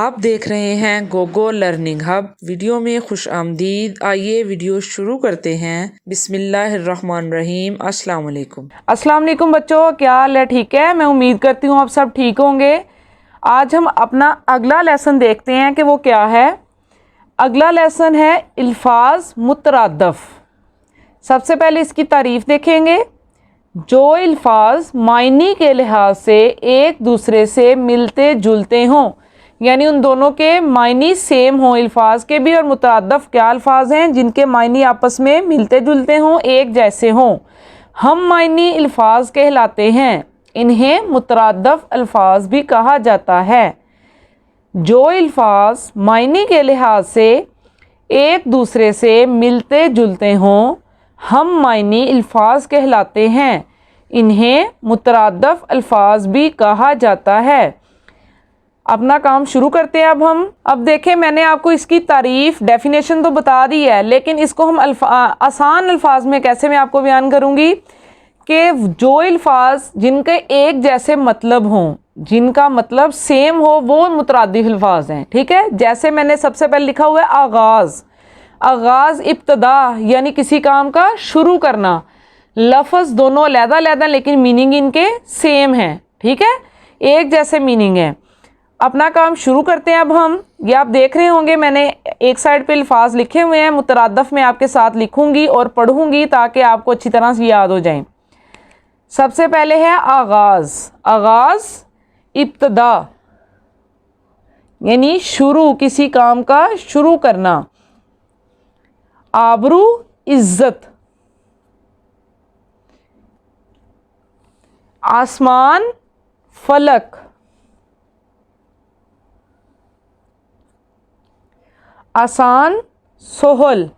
आप देख रहे हैं गोगो लर्निंग हब। वीडियो में खुश आमदीद। आइए वीडियो शुरू करते हैं। बिस्मिल्लाहिर्रहमानिर्रहीम। अस्सलाम वालेकुम। अस्सलाम वालेकुम बच्चों, क्या हाल है? ठीक है, मैं उम्मीद करती हूँ आप सब ठीक होंगे। आज हम अपना अगला लेसन देखते हैं कि वो क्या है। अगला लेसन है अल्फाज मुतरादफ। सबसे पहले इसकी तारीफ देखेंगे। जो अल्फाज मायने के लिहाज से एक दूसरे से मिलते जुलते हों, यानी उन दोनों के मायने सेम हों, अल्फाज के भी और मुतरादफ क्या अल्फाज हैं जिनके मायने आपस में मिलते जुलते हों, एक जैसे हों, हम मायने अल्फाज कहलाते हैं। इन्हें मुतरादफ अल्फाज भी कहा जाता है। जो अल्फाज मायने के लिहाज से एक दूसरे से मिलते जुलते हों, हम मायने अल्फाज कहलाते हैं। इन्हें मुतरादफ अल्फाज भी कहा जाता है। अपना काम शुरू करते हैं। अब देखें, मैंने आपको इसकी तारीफ डेफिनेशन तो बता दी है, लेकिन इसको हम आसान अल्फाज में कैसे मैं आपको बयान करूँगी कि जो अल्फाज जिनके एक जैसे मतलब हों, जिनका मतलब सेम हो, वो मुतरादिफ अल्फाज हैं। ठीक है, जैसे मैंने सबसे पहले लिखा हुआ है आगाज़। आगाज़ इब्तदा यानी किसी काम का शुरू करना। लफ्ज़ दोनों अलग-अलग लेकिन मीनिंग इनके सेम है। ठीक है, एक जैसे मीनिंग है। अपना काम शुरू करते हैं। ये आप देख रहे होंगे, मैंने एक साइड पे अल्फाज लिखे हुए हैं। मुतरादफ में आपके साथ लिखूंगी और पढ़ूंगी ताकि आपको अच्छी तरह से याद हो जाए। सबसे पहले है आगाज़। आगाज़ इब्तदा यानी शुरू, किसी काम का शुरू करना। आबरू इज्जत। आसमान फलक। आसान सोहल।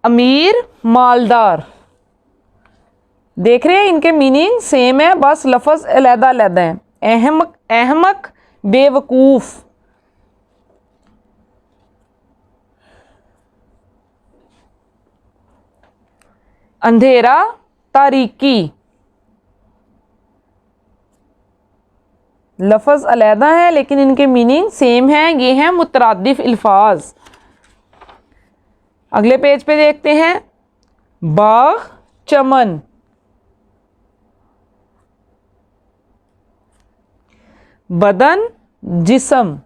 अमीर मालदार। देख रहे हैं, इनके मीनिंग सेम है, बस लफ्ज़ अलग-अलग हैं। अहमक बेवकूफ़। अंधेरा तारीकी। लफ्ज़ अलहदा है लेकिन इनके मीनिंग सेम हैं। ये हैं मुतरादिफ अल्फाज। अगले पेज पे देखते हैं। बाग चमन। बदन जिस्म।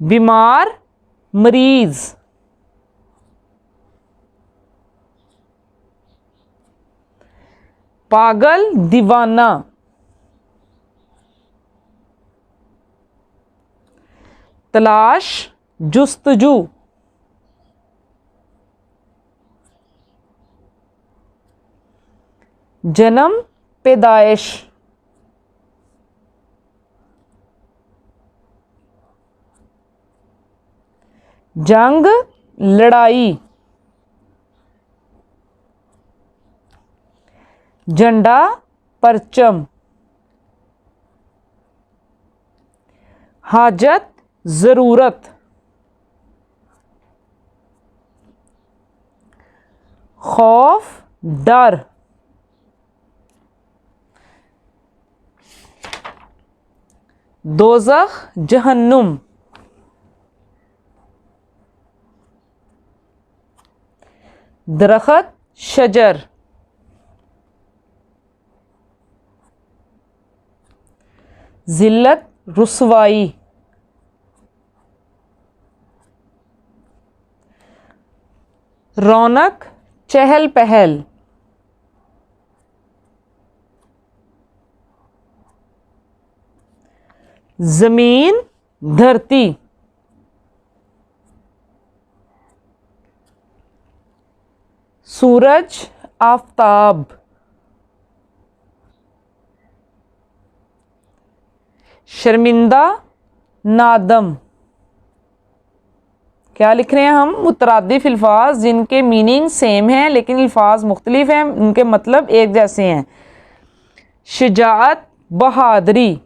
बीमार मरीज। पागल दीवाना। तलाश जुस्तजू। जन्म पैदाइश। जंग लड़ाई। झंडा परचम। हाजत ज़रूरत। खौफ डर। दोज़ख जहन्नुम। दरख्त शजर। जिल्लत रुसवाई। रौनक चहल पहल। जमीन धरती। सूरज आफताब। शर्मिंदा नादम। क्या लिख रहे हैं हम? मुतरादिफ अल्फाज जिनके मीनिंग सेम हैं लेकिन अल्फाज मुख्तलिफ हैं, उनके मतलब एक जैसे हैं। शुजाअत बहादुरी।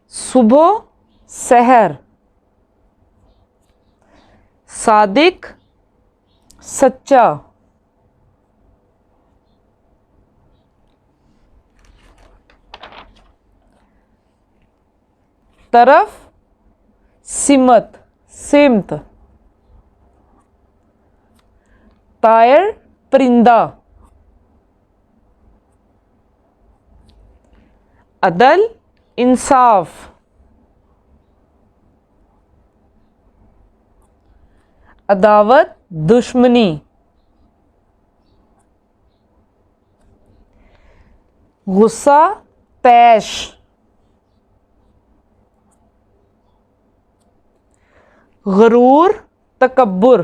सुबह सहर। सादिक सच्चा, तरफ, सिमत, सिमत, तायर, परिंदा, अदल, इंसाफ, अदावत, दुश्मनी, गुस्सा, तैश, गरूर, तकब्बुर,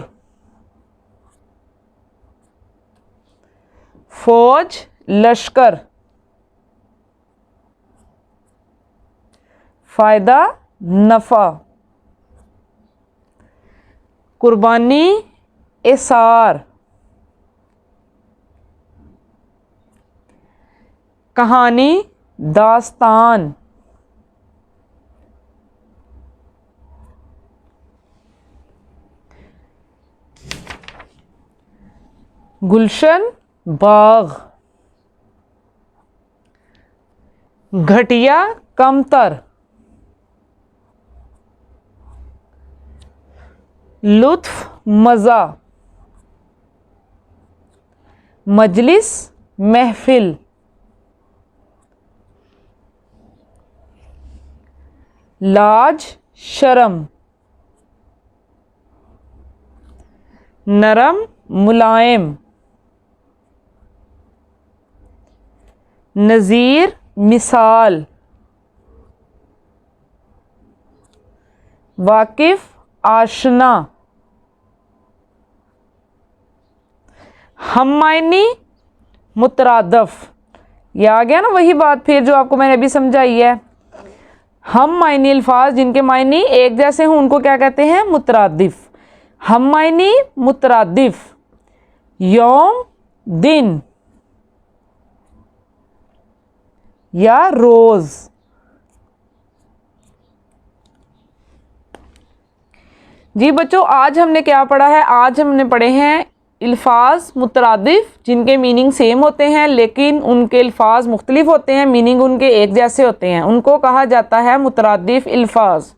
फौज, लश्कर, फायदा, नफा, कुर्बानी, एसार, कहानी, दास्तान, गुलशन, बाग, घटिया, कमतर, लुत्फ, मज़ा, मजलिस, महफिल, लाज, शर्म, नरम, मुलायम, नज़ीर, मिसाल, वाकिफ, आशना, हममायनी, मुतरादफ। ये आ गया ना वही बात फिर जो आपको मैंने अभी समझाई है। हम मायनी अल्फाज जिनके मायनी एक जैसे हों उनको क्या कहते हैं? मुतरादिफ। हम मायनी मुतरादिफ, यौम, दिन या रोज। जी बच्चों, आज हमने क्या पढ़ा है? आज हमने पढ़े हैं अल्फाज मुतरादिफ जिनके मीनिंग सेम होते हैं लेकिन उनके अल्फाज मुख्तलिफ होते हैं, मीनिंग उनके एक जैसे होते हैं, उनको कहा जाता है मुतरादिफ अल्फाज।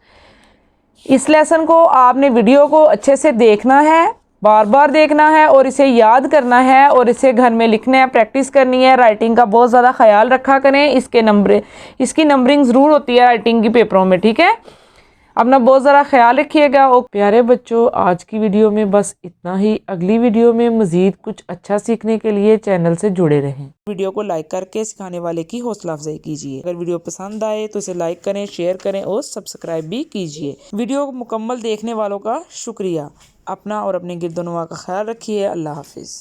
इस लेसन को आपने वीडियो को अच्छे से देखना है, बार बार देखना है और इसे याद करना है और इसे घर में लिखना है, प्रैक्टिस करनी है। राइटिंग का बहुत ज़्यादा ख्याल रखा करें। इसकी नंबरिंग ज़रूर होती है राइटिंग की पेपरों में, ठीक है? अपना बहुत ज़रा ख्याल रखिएगा। और प्यारे बच्चों, आज की वीडियो में बस इतना ही। अगली वीडियो में मज़ीद कुछ अच्छा सीखने के लिए चैनल से जुड़े रहें। वीडियो को लाइक करके सिखाने वाले की हौसला अफजाई कीजिए। अगर वीडियो पसंद आए तो इसे लाइक करें, शेयर करें और सब्सक्राइब भी कीजिए। वीडियो को मुकम्मल देखने वालों का शुक्रिया। अपना और अपने गिरदोनवा का ख्याल रखिए। अल्लाह हाफिज़।